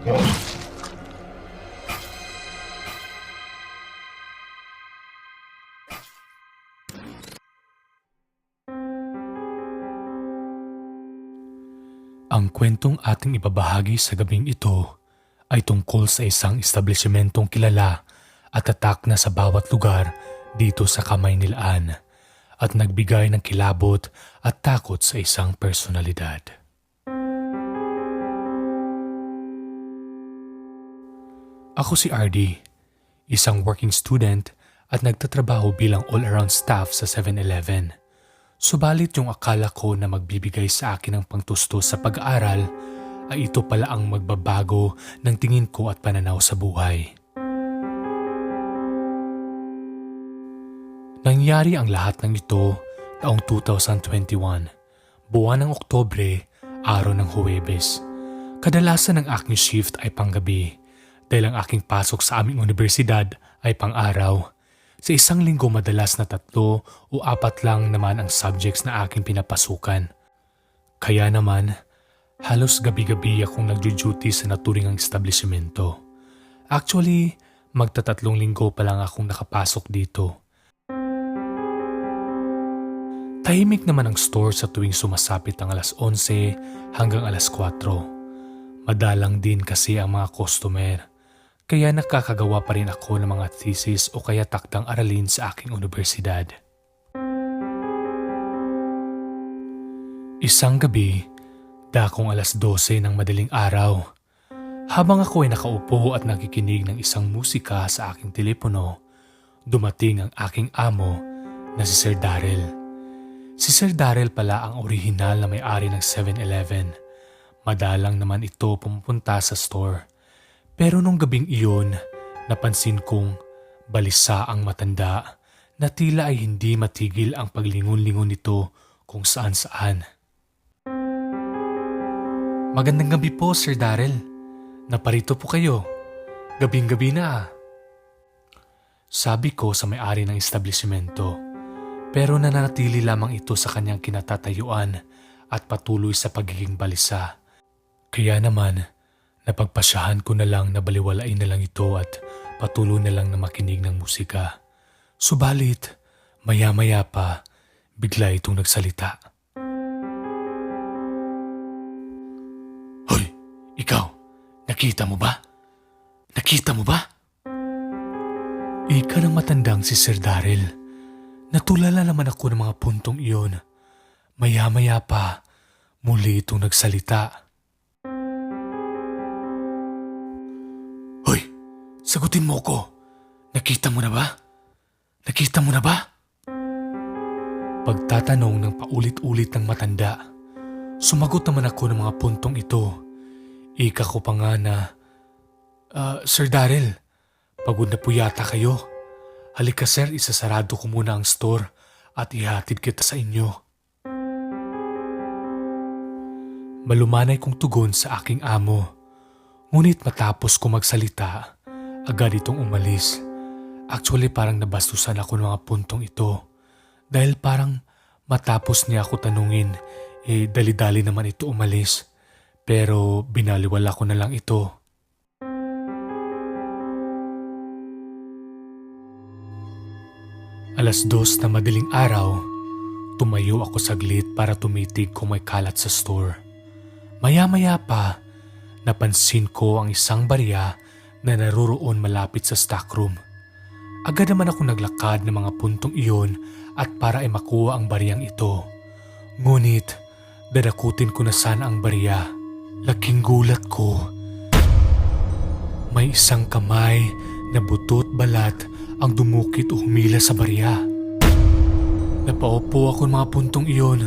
Ang kwentong ating ibabahagi sa gabing ito ay tungkol sa isang establishmentong kilala at tatak na sa bawat lugar dito sa Kamaynilaan at nagbigay ng kilabot at takot sa isang personalidad. Ako si RD, isang working student at nagtatrabaho bilang all-around staff sa 7-Eleven. Subalit yung akala ko na magbibigay sa akin ng pangtustos sa pag-aaral ay ito pala ang magbabago ng tingin ko at pananaw sa buhay. Nangyari ang lahat ng ito taong 2021, buwan ng Oktubre, araw ng Huwebes. Kadalasan ang aking shift ay panggabi dahil ang aking pasok sa aming universidad ay pang-araw. Sa isang linggo madalas na 3 o 4 lang naman ang subjects na aking pinapasukan. Kaya naman, halos gabi-gabi akong nagjo-duty sa naturingang establishmento. Actually, magta-3 linggo pa lang akong nakapasok dito. Tahimik naman ang store sa tuwing sumasapit ang alas 11 hanggang alas 4. Madalang din kasi ang mga customer. Kaya nakakagawa pa rin ako ng mga thesis o kaya takdang aralin sa aking universidad. Isang gabi, dakong alas 12 ng madaling araw. Habang ako ay nakaupo at nakikinig ng isang musika sa aking telepono, dumating ang aking amo na si Sir Darrell. Si Sir Darrell pala ang orihinal na may-ari ng 7-Eleven. Madalang naman ito pumupunta sa store. Pero nung gabing iyon, napansin kong balisa ang matanda na tila ay hindi matigil ang paglingon-lingon nito kung saan-saan. Magandang gabi po, Sir Darrell. Naparito po kayo. Gabing-gabi na. Sabi ko sa may-ari ng establishmento. Pero nananatili lamang ito sa kanyang kinatatayuan at patuloy sa pagiging balisa. Kaya naman, napagpasyahan ko na lang na baliwalain na lang ito at patuloy na lang na makinig ng musika. Subalit, maya-maya pa, bigla itong nagsalita. Hoy, ikaw, nakita mo ba? Nakita mo ba? Ika ng matandang si Sir Darrell. Natulala naman ako ng mga puntong iyon. Maya-maya pa, muli itong nagsalita. Sagutin mo ko. Nakita mo na ba? Nakita mo na ba? Pagtatanong ng paulit-ulit ng matanda, sumagot naman ako ng mga puntong ito. Ika ko pa nga na, Sir Darrell, pagod na po yata kayo. Halika sir, isasarado ko muna ang store at ihatid kita sa inyo. Malumanay kong tugon sa aking amo. Ngunit matapos ko magsalita, agad itong umalis. Actually parang nabastusan ako ng mga puntong ito. Dahil parang matapos niya ako tanungin, dali-dali naman ito umalis. Pero binaliwala ko na lang ito. Alas 2 na madaling araw, tumayo ako saglit para tumitig kung may kalat sa store. Maya-maya pa, napansin ko ang isang barya na naruroon malapit sa stockroom. Agad naman ako naglakad ng mga puntong iyon at para ay makuha ang baryang ito. Ngunit, dadakutin ko na sana ang barya. Laking gulat ko. May isang kamay na butot balat ang dumukit o humila sa barya. Napaupo ako ng mga puntong iyon.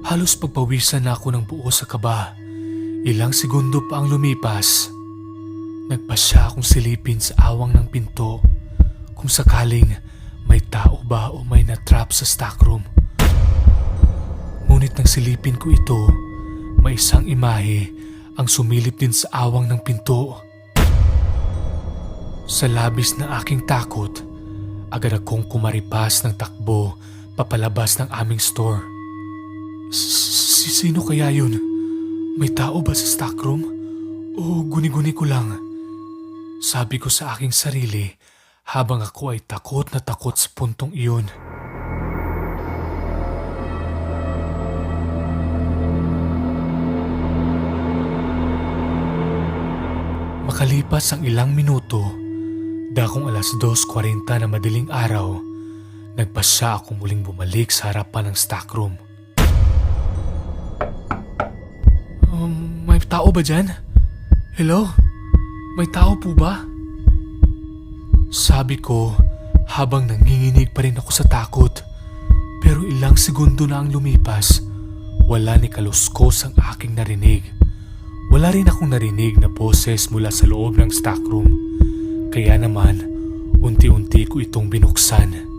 Halos pagpawisan na ako ng buo sa kaba. Ilang segundo pa ang lumipas. Nagpasya akong silipin sa awang ng pinto kung sakaling may tao ba o may natrap sa stockroom. Ngunit nang silipin ko ito, may isang imahe ang sumilip din sa awang ng pinto. Sa labis ng aking takot, agad akong kumaripas ng takbo papalabas ng aming store. Sino kaya yun? May tao ba sa stockroom? O guni-guni ko lang. Sabi ko sa aking sarili habang ako ay takot na takot sa puntong iyon. Makalipas ang ilang minuto, dakong 2:40 na madaling araw, nagpasya ako muling bumalik sa harapan ng stockroom. May tao ba dyan? Hello? May tao po ba? Sabi ko habang nanginginig pa rin ako sa takot. Pero ilang segundo na ang lumipas, wala ni kaluskos ang aking narinig. Wala rin akong narinig na boses mula sa loob ng stockroom. Kaya naman, unti-unti ko itong binuksan.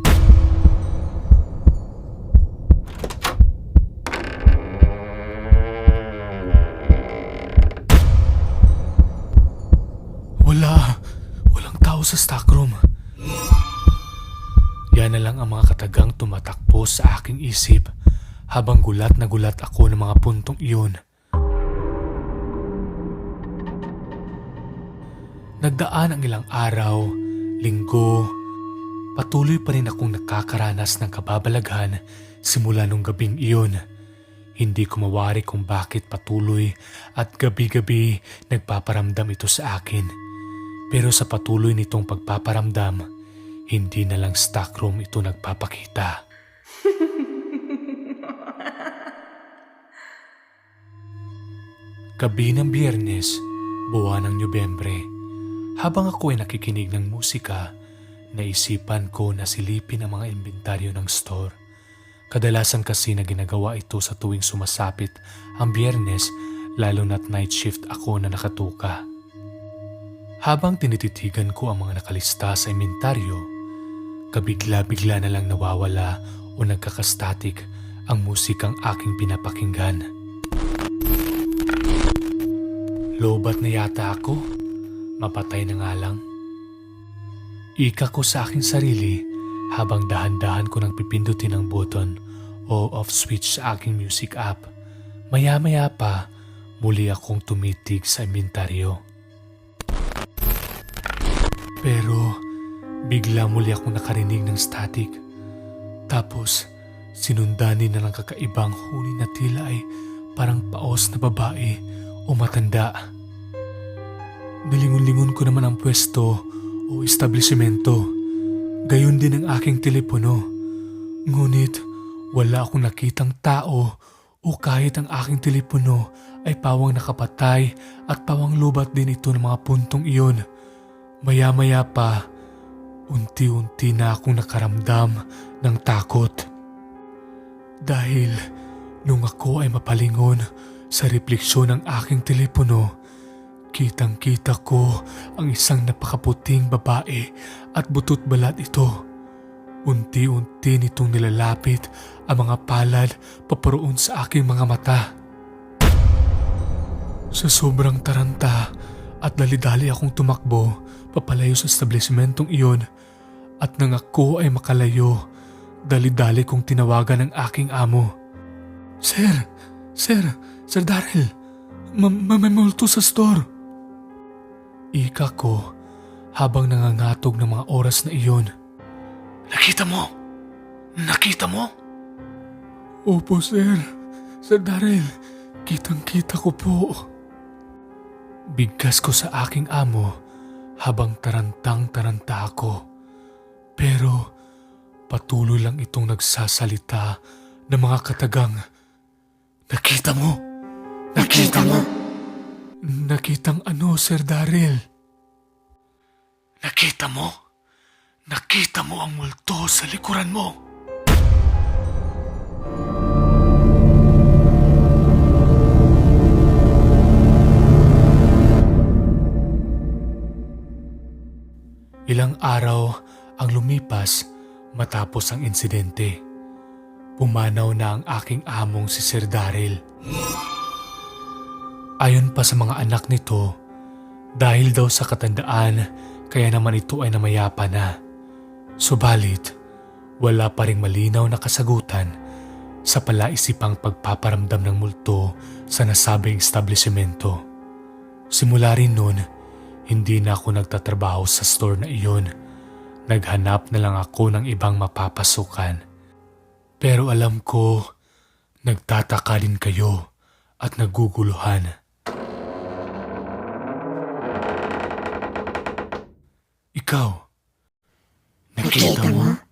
Walang tao sa stockroom. Yan na lang ang mga katagang tumatakbo sa aking isip habang gulat na gulat ako ng mga puntong iyon. Nagdaan ang ilang araw, linggo, patuloy pa rin akong nakakaranas ng kababalaghan simula nung gabing iyon. Hindi ko mawari kung bakit patuloy at gabi-gabi nagpaparamdam ito sa akin. Pero sa patuloy nitong pagpaparamdam, hindi na lang stockroom ito nagpapakita. Gabi ng Biyernes, buwan ng Nobyembre, habang ako ay nakikinig ng musika, naisipan ko na silipin ang mga inventaryo ng store. Kadalasan kasi na ginagawa ito sa tuwing sumasapit ang Biyernes, lalo na't night shift ako na nakatuka. Habang tinititigan ko ang mga nakalista sa inventaryo, kabigla-bigla na lang nawawala o nagkakastatic ang musikang aking pinapakinggan. Lobat na yata ako, mapatay na nga lang. Ika ko sa aking sarili habang dahan-dahan ko nang pipindutin ang button o off switch sa aking music app. Maya-maya pa, muli akong tumitig sa inventaryo. Pero bigla muli akong nakarinig ng static. Tapos sinundan din na ng kakaibang huni na tila ay parang paos na babae o matanda. Nilingon-lingon ko naman ang pwesto o establishmento. Gayon din ang aking telepono. Ngunit wala akong nakitang tao o kahit ang aking telepono ay pawang nakapatay at pawang lubat din ito ng mga puntong iyon. Maya-maya pa, unti-unti na akong nakaramdam ng takot. Dahil nung ako ay mapalingon sa refleksyon ng aking telepono, kitang-kita ko ang isang napakaputing babae at butot balat ito. Unti-unti nitong nilalapit ang mga palad paparoon sa aking mga mata. Sa sobrang taranta at dali-dali akong tumakbo papalayo sa establishmentong iyon at nang ako ay makalayo, dali-dali kong tinawagan ang aking amo. Sir Darrell, may multo sa store. Ika ko habang nangangatog ng mga oras na iyon. Nakita mo? Nakita mo? Opo, sir. Sir Darrell, kitang-kita ko po. Bigkas ko sa aking amo habang tarantang-taranta ako. Pero patuloy lang itong nagsasalita ng mga katagang, Nakita mo? Nakita mo? Nakitang ano, Sir Darrell? Nakita mo? Nakita mo ang multo sa likuran mo? Ilang araw ang lumipas matapos ang insidente. Pumanaw na ang aking among si Sir Darrell. Ayon pa sa mga anak nito, dahil daw sa katandaan kaya naman ito ay namayapa na. Subalit, wala pa ring malinaw na kasagutan sa palaisipang pagpaparamdam ng multo sa nasabing establishmento. Simula rin noon, hindi na ako nagtatrabaho sa store na iyon. Naghanap na lang ako ng ibang mapapasukan. Pero alam ko, nagtataka din kayo at naguguluhan. Ikaw, nakita mo?